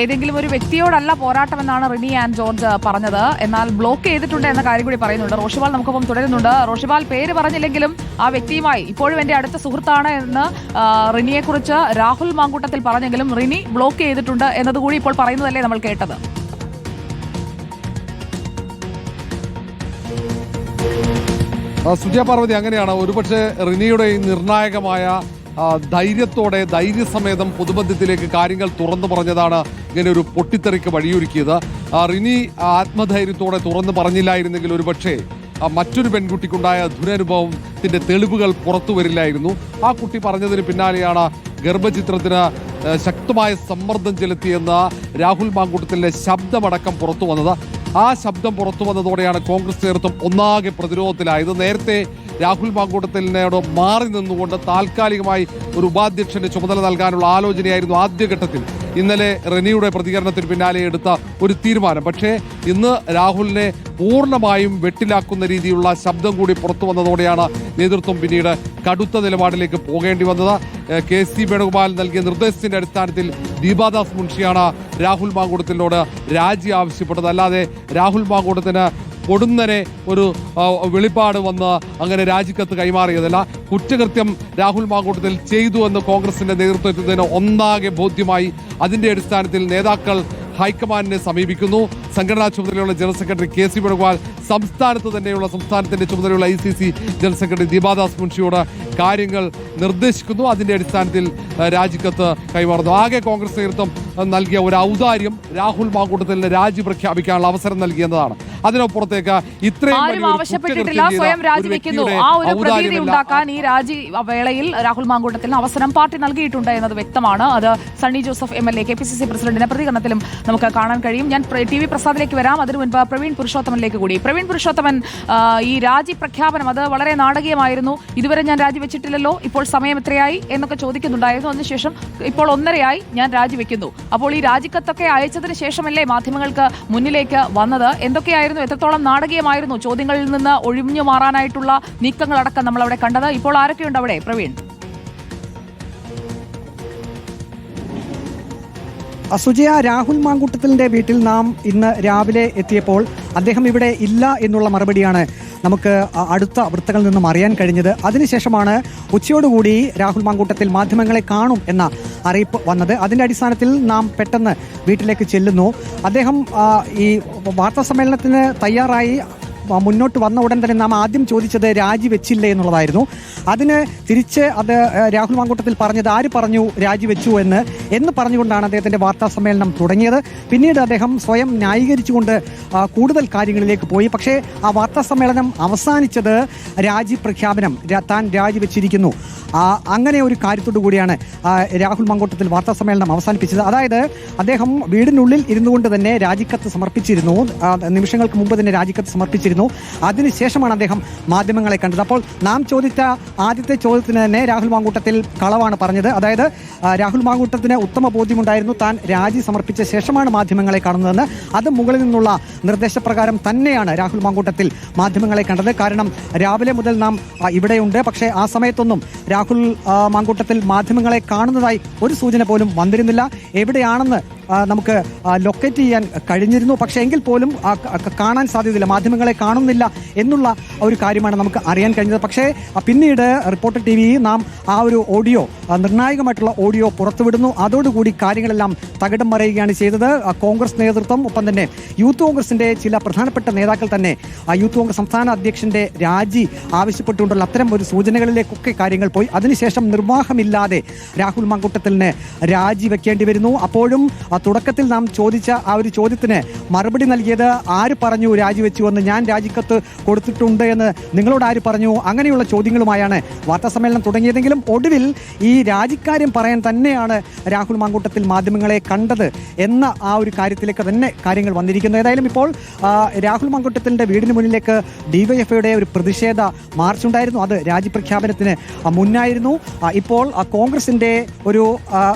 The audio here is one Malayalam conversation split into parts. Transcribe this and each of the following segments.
ഏതെങ്കിലും ഒരു വ്യക്തിയോടല്ല പോരാട്ടമെന്നാണ് റിനി ആൻഡ് ജോർജ് പറഞ്ഞത്. എന്നാൽ ബ്ലോക്ക് ചെയ്തിട്ടുണ്ട് എന്ന കാര്യം കൂടി പറയുന്നുണ്ട്. റോഷിപാൽ നമുക്കൊപ്പം തുടരുന്നുണ്ട്. റോഷിപാൽ, പേര് പറഞ്ഞില്ലെങ്കിലും ആ വ്യക്തിയുമായി ഇപ്പോഴും എന്റെ അടുത്ത സുഹൃത്താണ് എന്ന് റിനിയെക്കുറിച്ച് രാഹുൽ മാങ്കൂട്ടത്തിൽ പറഞ്ഞെങ്കിലും റിനി ബ്ലോക്ക് ചെയ്തിട്ടുണ്ട് എന്നതുകൂടി ഇപ്പോൾ പറയുന്നതല്ലേ നമ്മൾ കേട്ടത്? സുജയ പാർവതി, അങ്ങനെയാണ് ഒരുപക്ഷെ റിനിയുടെ ഈ നിർണായകമായ ധൈര്യത്തോടെ ധൈര്യസമേതം പൊതുബന്ധത്തിലേക്ക് കാര്യങ്ങൾ തുറന്നു പറഞ്ഞതാണ് ഇങ്ങനെ ഒരു പൊട്ടിത്തെറിക്ക് വഴിയൊരുക്കിയത്. റിനി ആത്മധൈര്യത്തോടെ തുറന്നു പറഞ്ഞില്ലായിരുന്നെങ്കിൽ ഒരുപക്ഷെ മറ്റൊരു പെൺകുട്ടിക്കുണ്ടായ ദുരനുഭവത്തിന്റെ തെളിവുകൾ പുറത്തു വരില്ലായിരുന്നു. ആ കുട്ടി പറഞ്ഞതിന് പിന്നാലെയാണ് ഗർഭചിത്രത്തിന് ശക്തമായ സമ്മർദ്ദം ചെലുത്തിയെന്ന് രാഹുൽ മാങ്കൂട്ടത്തിലെ ശബ്ദമടക്കം പുറത്തു വന്നത്. ആ ശബ്ദം പുറത്തു വന്നതോടെയാണ് കോൺഗ്രസ് നേതൃത്വം ഒന്നാകെ പ്രതിരോധത്തിലായത്. നേരത്തെ രാഹുൽ മാങ്കൂട്ടത്തിനോട് മാറി നിന്നുകൊണ്ട് താൽക്കാലികമായി ഒരു ഉപാധ്യക്ഷന്റെ ചുമതല നൽകാനുള്ള ആലോചനയായിരുന്നു ആദ്യഘട്ടത്തിൽ. ഇന്നലെ റെനിയുടെ പ്രതികരണത്തിന് പിന്നാലെ എടുത്ത ഒരു തീരുമാനം. പക്ഷേ ഇന്ന് രാഹുലിനെ പൂർണ്ണമായും വെട്ടിലാക്കുന്ന രീതിയിലുള്ള ശബ്ദം കൂടി പുറത്തു വന്നതോടെയാണ് നേതൃത്വം പിന്നീട് കടുത്ത നിലപാടിലേക്ക് പോകേണ്ടി വന്നത്. KC വേണുഗോപാൽ നൽകിയ നിർദ്ദേശത്തിന്റെ അടിസ്ഥാനത്തിൽ ദീപാദാസ് മുൻഷിയാണ് രാഹുൽ മാങ്കൂട്ടത്തിനോട് രാജി ആവശ്യപ്പെട്ടത്. അല്ലാതെ രാഹുൽ മാങ്കൂട്ടത്തിന് പൊടുന്നനെ ഒരു വെളിപ്പാട് വന്ന് അങ്ങനെ രാജിക്കത്ത് കൈമാറിയതല്ല. കുറ്റകൃത്യം രാഹുൽ മാങ്കൂട്ടത്തിൽ ചെയ്തു എന്ന് കോൺഗ്രസിന്റെ നേതൃത്വത്തിന് ഒന്നാകെ ബോധ്യമായി. അതിന്റെ അടിസ്ഥാനത്തിൽ നേതാക്കൾ ഹൈക്കമാൻഡിനെ സമീപിക്കുന്നു. സംഘടനാ ചുമതലയുള്ള ജനറൽ സെക്രട്ടറി KC വേണുഗോപാൽ സംസ്ഥാനത്തിന്റെ ചുമതലയുള്ള ICC ജനറൽ സെക്രട്ടറി ദീപാദാസ് മുൻഷിയോട് കാര്യങ്ങൾ നിർദ്ദേശിക്കുന്നു. അതിന്റെ അടിസ്ഥാനത്തിൽ രാജിക്കത്ത് കൈമാറുന്നു. ആകെ കോൺഗ്രസ് നേതൃത്വം നൽകിയ ഒരു ഔദാര്യം രാഹുൽ മാങ്കൂട്ടത്തിന് രാജി പ്രഖ്യാപിക്കാനുള്ള അവസരം നൽകിയെന്നതാണ്. അതിനപ്പുറത്തേക്ക് ഇത്രയും ആവശ്യപ്പെട്ടിട്ടില്ല, സ്വയം രാജിവെക്കുന്നു. ആ ഒരു പ്രതീതി ഉണ്ടാക്കാൻ ഈ രാജി വേളയിൽ രാഹുൽ മാങ്കൂട്ടത്തിന് അവസരം പാർട്ടി നൽകിയിട്ടുണ്ട് എന്നത് വ്യക്തമാണ്. അത് സണ്ണി ജോസഫ് MLA KPCC പ്രസിഡന്റിന്റെ പ്രതികരണത്തിലും നമുക്ക് കാണാൻ കഴിയും. ഞാൻ TV പ്രസാദിലേക്ക് വരാം. അതിനു മുൻപ് പ്രവീൺ പുരുഷോത്തമനിലേക്ക് കൂടി. പ്രവീൺ പുരുഷോത്തമൻ, ഈ രാജി പ്രഖ്യാപനം അത് വളരെ നാടകീയമായിരുന്നു. ഇതുവരെ ഞാൻ രാജിവെച്ചിട്ടില്ലല്ലോ, ഇപ്പോൾ സമയം എത്രയായി എന്നൊക്കെ ചോദിക്കുന്നുണ്ടായിരുന്നു. അതിനുശേഷം ഇപ്പോൾ 1:30 ഞാൻ രാജിവെക്കുന്നു. അപ്പോൾ ഈ രാജിക്കത്തൊക്കെ അയച്ചതിന് ശേഷമല്ലേ മാധ്യമങ്ങൾക്ക് മുന്നിലേക്ക് വന്നത്? എന്തൊക്കെയായിരുന്നു, എത്രത്തോളം നാടകീയമായിരുന്നു ചോദ്യങ്ങളിൽ നിന്ന് ഒഴിഞ്ഞു മാറാനായിട്ടുള്ള നീക്കങ്ങളടക്കം നമ്മൾ അവിടെ കണ്ടത്? ഇപ്പോൾ ആരൊക്കെയുണ്ട് അവിടെ പ്രവീൺ? സുജയ, രാഹുൽ മാങ്കൂട്ടത്തിലിന്റെ വീട്ടിൽ നാം ഇന്ന് രാവിലെ എത്തിയപ്പോൾ അദ്ദേഹം ഇവിടെ ഇല്ല എന്നുള്ള മറുപടിയാണ് നമുക്ക് അടുത്ത വൃത്തങ്ങളിൽ നിന്നും അറിയാൻ കഴിഞ്ഞത്. അതിനുശേഷമാണ് ഉച്ചയോടുകൂടി രാഹുൽ മാങ്കൂട്ടത്തിൽ മാധ്യമങ്ങളെ കാണും എന്ന അറിയിപ്പ് വന്നത്. അതിന്റെ അടിസ്ഥാനത്തിൽ നാം പെട്ടെന്ന് വീട്ടിലേക്ക് ചെല്ലുന്നു. അദ്ദേഹം ഈ വാർത്താ സമ്മേളനത്തിന് തയ്യാറായി മുന്നോട്ട് വന്ന ഉടൻ തന്നെ നാം ആദ്യം ചോദിച്ചത് രാജിവെച്ചില്ലേ എന്നുള്ളതായിരുന്നു. അതിന് തിരിച്ച് രാഹുൽ മാങ്കൂട്ടത്തിൽ പറഞ്ഞത് ആര് പറഞ്ഞു രാജിവെച്ചു എന്ന് പറഞ്ഞുകൊണ്ടാണ് അദ്ദേഹത്തിന്റെ വാർത്താ സമ്മേളനം തുടങ്ങിയത്. പിന്നീട് അദ്ദേഹം സ്വയം ന്യായീകരിച്ചുകൊണ്ട് കൂടുതൽ കാര്യങ്ങളിലേക്ക് പോയി. പക്ഷേ ആ വാർത്താ സമ്മേളനം അവസാനിച്ചത് രാജി പ്രഖ്യാപനം, താൻ രാജിവെച്ചിരിക്കുന്നു, അങ്ങനെ ഒരു കാര്യത്തോടു കൂടിയാണ് രാഹുൽ മാങ്കൂട്ടത്തിൽ വാർത്താ സമ്മേളനം അവസാനിപ്പിച്ചത്. അതായത് അദ്ദേഹം വീടിനുള്ളിൽ ഇരുന്നുകൊണ്ട് തന്നെ രാജിക്കത്ത് സമർപ്പിച്ചിരുന്നു. നിമിഷങ്ങൾക്ക് മുമ്പ് തന്നെ രാജിക്കത്ത് സമർപ്പിച്ചിരുന്നു. അതിനുശേഷമാണ് അദ്ദേഹം മാധ്യമങ്ങളെ കണ്ടത്. അപ്പോൾ നാം ചോദിച്ച ആദ്യത്തെ ചോദ്യത്തിന് തന്നെ രാഹുൽ മാങ്കൂട്ടത്തിൽ കളവാണ് പറഞ്ഞത്. അതായത് രാഹുൽ മാങ്കൂട്ടത്തിന് ഉത്തമ ബോധ്യമുണ്ടായിരുന്നു താൻ രാജി സമർപ്പിച്ച ശേഷമാണ് മാധ്യമങ്ങളെ കാണുന്നതെന്ന്. അത് മുകളിൽ നിന്നുള്ള നിർദ്ദേശപ്രകാരം തന്നെയാണ് രാഹുൽ മാങ്കൂട്ടത്തിൽ മാധ്യമങ്ങളെ കണ്ടത്. കാരണം രാവിലെ മുതൽ നാം ഇവിടെയുണ്ട്, പക്ഷേ ആ സമയത്തൊന്നും രാഹുൽ മാങ്കൂട്ടത്തിൽ മാധ്യമങ്ങളെ കാണുന്നതായി ഒരു സൂചന പോലും വന്നിരുന്നില്ല. എവിടെയാണെന്ന് നമുക്ക് ലൊക്കേറ്റ് ചെയ്യാൻ കഴിഞ്ഞിരുന്നു. പക്ഷേ എങ്കിൽ പോലും കാണാൻ സാധ്യതയില്ല, മാധ്യമങ്ങളെ കാണുന്നില്ല എന്നുള്ള ഒരു കാര്യമാണ് നമുക്ക് അറിയാൻ കഴിഞ്ഞത്. പക്ഷേ പിന്നീട് റിപ്പോർട്ടർ TV നാം ആ ഒരു ഓഡിയോ, നിർണായകമായിട്ടുള്ള ഓഡിയോ പുറത്തുവിടുന്നു. അതോടുകൂടി കാര്യങ്ങളെല്ലാം തകിടം മറിയുകയാണ് ചെയ്തത്. കോൺഗ്രസ് നേതൃത്വം, ഒപ്പം തന്നെ യൂത്ത് കോൺഗ്രസിന്റെ ചില പ്രധാനപ്പെട്ട നേതാക്കൾ തന്നെ യൂത്ത് കോൺഗ്രസ് സംസ്ഥാന അധ്യക്ഷന്റെ രാജി ആവശ്യപ്പെട്ടുകൊണ്ടുള്ള അത്തരം ഒരു സൂചനകളിലേക്കൊക്കെ കാര്യങ്ങൾ പോയി. അതിനുശേഷം നിർവാഹമില്ലാതെ രാഹുൽ മാങ്കൂട്ടത്തിന് രാജി വെക്കേണ്ടി വരുന്നു. അപ്പോഴും തുടക്കത്തിൽ നാം ചോദിച്ച ആ ഒരു ചോദ്യത്തിന് മറുപടി നൽകിയത് ആര് പറഞ്ഞു രാജിവെച്ചു എന്ന്, ഞാൻ രാജിക്കത്ത് കൊടുത്തിട്ടുണ്ട് എന്ന് നിങ്ങളോട് ആര് പറഞ്ഞു, അങ്ങനെയുള്ള ചോദ്യങ്ങളുമായാണ് വാർത്താ സമ്മേളനം തുടങ്ങിയതെങ്കിലും ഒടുവിൽ ഈ രാജിക്കാര്യം പറയാൻ തന്നെയാണ് രാഹുൽ മാങ്കൂട്ടത്തിൽ മാധ്യമങ്ങളെ കണ്ടത് എന്ന ആ ഒരു കാര്യത്തിലേക്ക് തന്നെ കാര്യങ്ങൾ വന്നിരിക്കുന്നു. ഏതായാലും ഇപ്പോൾ രാഹുൽ മാങ്കൂട്ടത്തിന്റെ വീടിന് മുന്നിലേക്ക് DYFIയുടെ ഒരു പ്രതിഷേധ മാർച്ച് ഉണ്ടായിരുന്നു. അത് രാജിപ്രഖ്യാപനത്തിന് മുന്നായിരുന്നു. ഇപ്പോൾ കോൺഗ്രസിന്റെ ഒരു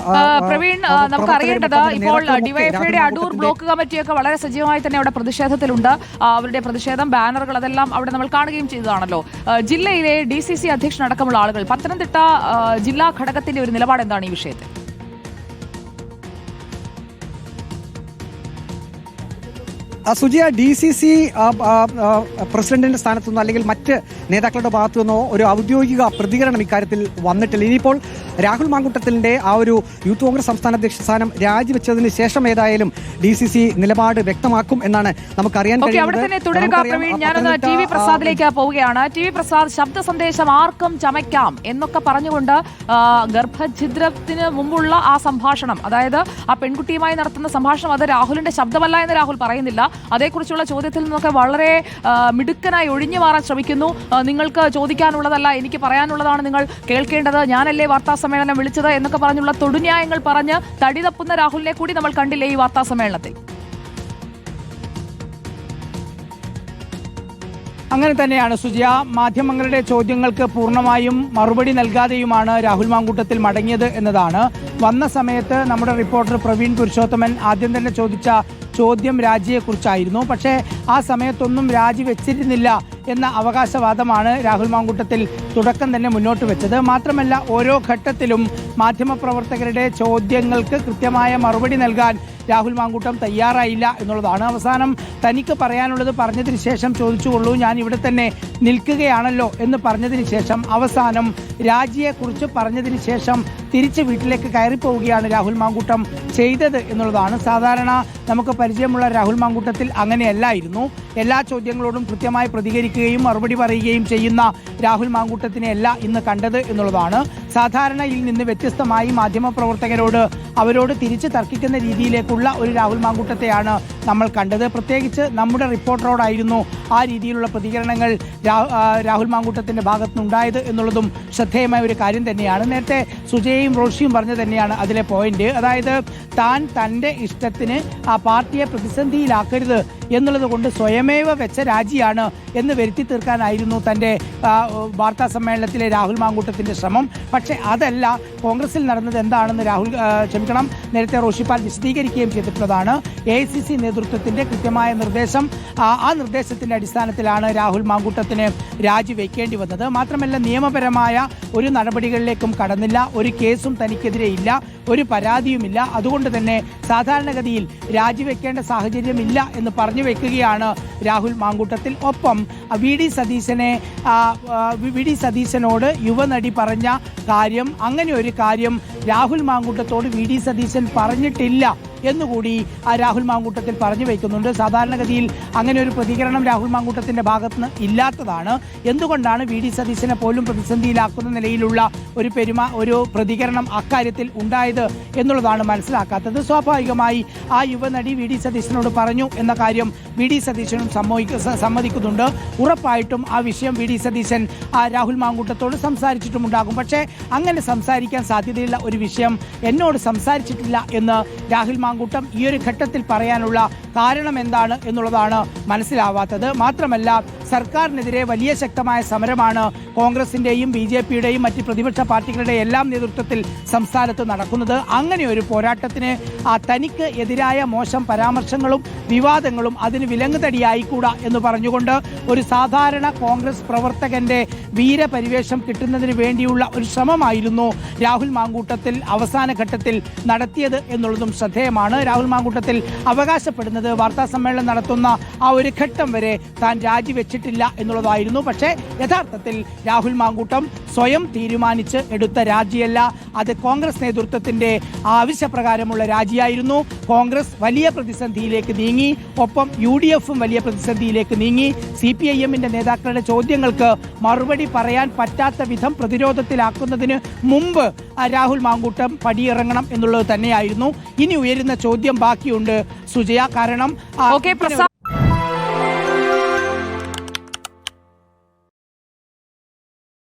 പ്രവീൺ, നമുക്ക് അറിയേണ്ടത് ഇപ്പോൾ DYFIയുടെ അടൂർ ബ്ലോക്ക് കമ്മിറ്റിയൊക്കെ വളരെ സജീവമായി തന്നെ അവിടെ പ്രതിഷേധത്തിലുണ്ട്. അവരുടെ പ്രതിഷേധം, ബാനറുകൾ, അതെല്ലാം അവിടെ നമ്മൾ കാണുകയും ചെയ്തതാണല്ലോ. ജില്ലയിലെ DCC അധ്യക്ഷനടക്കമുള്ള ആളുകൾ, പത്തനംതിട്ട ജില്ലാ ഘടകത്തിന്റെ ഒരു നിലപാട് എന്താണ് ഈ വിഷയത്തിൽ? സുജിയ, DCC പ്രസിഡന്റിന്റെ സ്ഥാനത്തുനിന്നോ അല്ലെങ്കിൽ മറ്റ് നേതാക്കളുടെ ഭാഗത്തു നിന്നോ ഒരു ഔദ്യോഗിക പ്രതികരണം ഇക്കാര്യത്തിൽ വന്നിട്ടില്ല. ഇനിയിപ്പോൾ രാഹുൽ മാങ്കൂട്ടത്തിലിന്റെ ആ ഒരു യൂത്ത് കോൺഗ്രസ് സംസ്ഥാന അധ്യക്ഷ സ്ഥാനം രാജിവെച്ചതിന് ശേഷം ഏതായാലും DCC നിലപാട് വ്യക്തമാക്കും എന്നാണ് നമുക്കറിയാൻ അവിടെ തന്നെ തുടരുക പ്രവീൺ. ഞാനൊന്ന് TV പ്രസാദിലേക്ക് പോവുകയാണ്. TV പ്രസാദ്, ശബ്ദ സന്ദേശം ആർക്കും ചമയ്ക്കാം എന്നൊക്കെ പറഞ്ഞുകൊണ്ട് ഗർഭഛിദ്രത്തിന് മുമ്പുള്ള ആ സംഭാഷണം, അതായത് ആ പെൺകുട്ടിയുമായി നടത്തുന്ന സംഭാഷണം, അത് രാഹുലിന്റെ ശബ്ദമല്ല എന്ന് രാഹുൽ പറയുന്നില്ല. അതേക്കുറിച്ചുള്ള ചോദ്യത്തിൽ നിന്നൊക്കെ വളരെ മിടുക്കനായി ഒഴിഞ്ഞു മാറാൻ ശ്രമിക്കുന്നു. നിങ്ങൾക്ക് ചോദിക്കാനുള്ളതല്ല, എനിക്ക് പറയാനുള്ളതാണ് നിങ്ങൾ കേൾക്കേണ്ടത്, ഞാനല്ലേ വാർത്താ സമ്മേളനം വിളിച്ചത് എന്നൊക്കെ പറഞ്ഞുള്ള തൊടുന്യായങ്ങൾ പറഞ്ഞ് തടി തപ്പുന്ന രാഹുലിനെ കൂടി നമ്മൾ കണ്ടില്ലേ ഈ വാർത്താ സമ്മേളനത്തിൽ. അങ്ങനെ തന്നെയാണ് സുജിയ. മാധ്യമങ്ങളുടെ ചോദ്യങ്ങൾക്ക് പൂർണ്ണമായും മറുപടി നൽകാതെയുമാണ് രാഹുൽ മാങ്കൂട്ടത്തിൽ മടങ്ങിയത് എന്നതാണ്. വന്ന സമയത്ത് നമ്മുടെ റിപ്പോർട്ടർ പ്രവീൺ പുരുഷോത്തമൻ ആദ്യം തന്നെ ചോദിച്ച ചോദ്യം രാജിയെക്കുറിച്ചായിരുന്നു. പക്ഷേ ആ സമയത്തൊന്നും രാജി വെച്ചിരുന്നില്ല എന്ന അവകാശവാദമാണ് രാഹുൽ മാങ്കൂട്ടത്തിൽ തുടക്കം തന്നെ മുന്നോട്ട് വെച്ചത്. മാത്രമല്ല, ഓരോ ഘട്ടത്തിലും മാധ്യമപ്രവർത്തകരുടെ ചോദ്യങ്ങൾക്ക് കൃത്യമായ മറുപടി നൽകാൻ രാഹുൽ മാങ്കൂട്ടം തയ്യാറായില്ല എന്നുള്ളതാണ്. അവസാനം തനിക്ക് പറയാനുള്ളത് പറഞ്ഞതിന് ശേഷം ചോദിച്ചുകൊള്ളൂ, ഞാൻ ഇവിടെ തന്നെ നിൽക്കുകയാണല്ലോ എന്ന് പറഞ്ഞതിന് ശേഷം അവസാനം രാജിയെക്കുറിച്ച് പറഞ്ഞതിന് ശേഷം തിരിച്ച് വീട്ടിലേക്ക് കയറിപ്പോവുകയാണ് രാഹുൽ മാങ്കൂട്ടം ചെയ്തത് എന്നുള്ളതാണ്. സാധാരണ നമുക്ക് പരിചയമുള്ള രാഹുൽ മാങ്കൂട്ടത്തിൽ അങ്ങനെയല്ലായിരുന്നു. എല്ലാ ചോദ്യങ്ങളോടും കൃത്യമായി പ്രതികരിക്കുകയും മറുപടി പറയുകയും ചെയ്യുന്ന രാഹുൽ മാങ്കൂട്ടത്തിനെയല്ല ഇന്ന് കണ്ടത് എന്നുള്ളതാണ്. സാധാരണയിൽ നിന്ന് വ്യത്യസ്തമായി മാധ്യമപ്രവർത്തകരോട് അവരോട് തിരിച്ച് തർക്കിക്കുന്ന രീതിയിലേക്കുള്ള ഒരു രാഹുൽ മാങ്കൂട്ടത്തെയാണ് നമ്മൾ കണ്ടത്. പ്രത്യേകിച്ച് നമ്മുടെ റിപ്പോർട്ടറോടായിരുന്നു ആ രീതിയിലുള്ള പ്രതികരണങ്ങൾ രാഹുൽ മാങ്കൂട്ടത്തിന്റെ ഭാഗത്തുനിന്നുണ്ടായത് എന്നുള്ളതും ശ്രദ്ധേയമായ ഒരു കാര്യം തന്നെയാണ്. നേരത്തെ സുജയും റോഷിയും പറഞ്ഞു തന്നെയാണ് അതിലെ പോയിന്റ്. അതായത് താൻ തൻ്റെ ഇഷ്ടത്തിന് ആ പാർട്ടിയെ പ്രതിസന്ധിയിലാക്കരുത് എന്നുള്ളത് കൊണ്ട് സ്വയമേവ വെച്ച രാജിയാണ് എന്ന് വരുത്തി തീർക്കാനായിരുന്നു തൻ്റെ വാർത്താ സമ്മേളനത്തിലെ രാഹുൽ മാങ്കൂട്ടത്തിൻ്റെ ശ്രമം. പക്ഷേ അതല്ല, കോൺഗ്രസിൽ നടന്നത് എന്താണെന്ന് നേരത്തെ റോഷിപ്പാൽ വിശദീകരിക്കുകയും ചെയ്തിട്ടുള്ളതാണ്. AICC നേതൃത്വത്തിൻ്റെ കൃത്യമായ നിർദ്ദേശം, ആ നിർദ്ദേശത്തിൻ്റെ അടിസ്ഥാനത്തിലാണ് രാഹുൽ മാങ്കൂട്ടത്തിന് രാജിവെക്കേണ്ടി വന്നത്. മാത്രമല്ല, നിയമപരമായ ഒരു നടപടികളിലേക്കും കടന്നില്ല, ഒരു കേസും തനിക്കെതിരെ ഇല്ല, ഒരു പരാതിയുമില്ല. അതുകൊണ്ട് തന്നെ സാധാരണഗതിയിൽ രാജിവെക്കേണ്ട സാഹചര്യമില്ല എന്ന് പറഞ്ഞു വെക്കുകയാണ് രാഹുൽ മാങ്കൂട്ടത്തിൽ. ഒപ്പം വി ഡി സതീശനോട് യുവനടി പറഞ്ഞ കാര്യം, അങ്ങനെ ഒരു കാര്യം രാഹുൽ മാങ്കൂട്ടത്തോട് വി.ഡി. സതീശൻ പറഞ്ഞിട്ടില്ല എന്നുകൂടി രാഹുൽ മാങ്കൂട്ടത്തിൽ പറഞ്ഞു വയ്ക്കുന്നുണ്ട്. സാധാരണഗതിയിൽ അങ്ങനെ ഒരു പ്രതികരണം രാഹുൽ മാങ്കൂട്ടത്തിന്റെ ഭാഗത്തുനിന്ന് ഇല്ലാത്തതാണ്. എന്തുകൊണ്ടാണ് വി.ഡി. സതീശനെ പോലും പ്രതിസന്ധിയിലാക്കുന്ന നിലയിലുള്ള ഒരു പ്രതികരണം അക്കാര്യത്തിൽ ഉണ്ടായത് എന്നുള്ളതാണ് മനസ്സിലാക്കാത്തത്. സ്വാഭാവികമായി ആ യുവനടി വി.ഡി. സതീശനോട് പറഞ്ഞു എന്ന കാര്യം വി.ഡി. സതീശനും സമ്മതിക്കുന്നുണ്ട്. ഉറപ്പായിട്ടും ആ വിഷയം വി.ഡി. സതീശൻ രാഹുൽ മാങ്കൂട്ടത്തോട് സംസാരിച്ചിട്ടുമുണ്ടാകും. പക്ഷേ അങ്ങനെ സംസാരിക്കാൻ സാധ്യതയുള്ള ഒരു വിഷയം എന്നോട് സംസാരിച്ചിട്ടില്ല എന്ന് രാഹുൽ മാങ്കൂട്ടം ഈ ഒരു ഘട്ടത്തിൽ പറയാനുള്ള കാരണം എന്താണ് എന്നുള്ളതാണ് മനസ്സിലാവാത്തത്. മാത്രമല്ല, സർക്കാരിനെതിരെ വലിയ ശക്തമായ സമരമാണ് കോൺഗ്രസിന്റെയും BJPയുടെയും മറ്റ് പ്രതിപക്ഷ പാർട്ടികളുടെ എല്ലാം നേതൃത്വത്തിൽ സംസ്ഥാനത്ത് നടക്കുന്നത്. അങ്ങനെ ഒരു പോരാട്ടത്തിന് തനിക്ക് എതിരായ മോശം പരാമർശങ്ങളും വിവാദങ്ങളും അതിന് വിലങ്ങുതടിയായിക്കൂടാ എന്ന് പറഞ്ഞുകൊണ്ട് ഒരു സാധാരണ കോൺഗ്രസ് പ്രവർത്തകന്റെ വീരപരിവേഷം കിട്ടുന്നതിന് വേണ്ടിയുള്ള ഒരു ശ്രമമായിരുന്നു രാഹുൽ മാങ്കൂട്ടത്തിൽ അവസാന ഘട്ടത്തിൽ നടത്തിയത് എന്നുള്ളതും ശ്രദ്ധേയമാണ്. രാഹുൽ മാങ്കൂട്ടത്തിൽ അവകാശപ്പെടുന്നത് വാർത്താ സമ്മേളനം നടത്തുന്ന ആ ഒരു ഘട്ടം വരെ താൻ രാജിവെച്ചിട്ടില്ല എന്നുള്ളതായിരുന്നു. പക്ഷേ യഥാർത്ഥത്തിൽ രാഹുൽ മാങ്കൂട്ടം സ്വയം തീരുമാനിച്ച് എടുത്ത രാജിയല്ല, അത് കോൺഗ്രസ് നേതൃത്വത്തിന്റെ ആവശ്യപ്രകാരമുള്ള രാജിയായിരുന്നു. കോൺഗ്രസ് വലിയ പ്രതിസന്ധിയിലേക്ക് നീങ്ങി, ഒപ്പം UDFും വലിയ പ്രതിസന്ധിയിലേക്ക് നീങ്ങി. CPIMന്റെ നേതാക്കളുടെ ചോദ്യങ്ങൾക്ക് മറുപടി പറയാൻ പറ്റാത്ത വിധം പ്രതിരോധത്തിലാക്കുന്നതിന് മുമ്പ് രാഹുൽ മാങ്കൂട്ടം പടിയിറങ്ങണം എന്നുള്ളത് തന്നെയായിരുന്നു. ഇനി ഉയരുന്ന ചോദ്യം ബാക്കിയുണ്ട് സുജയ. കാരണം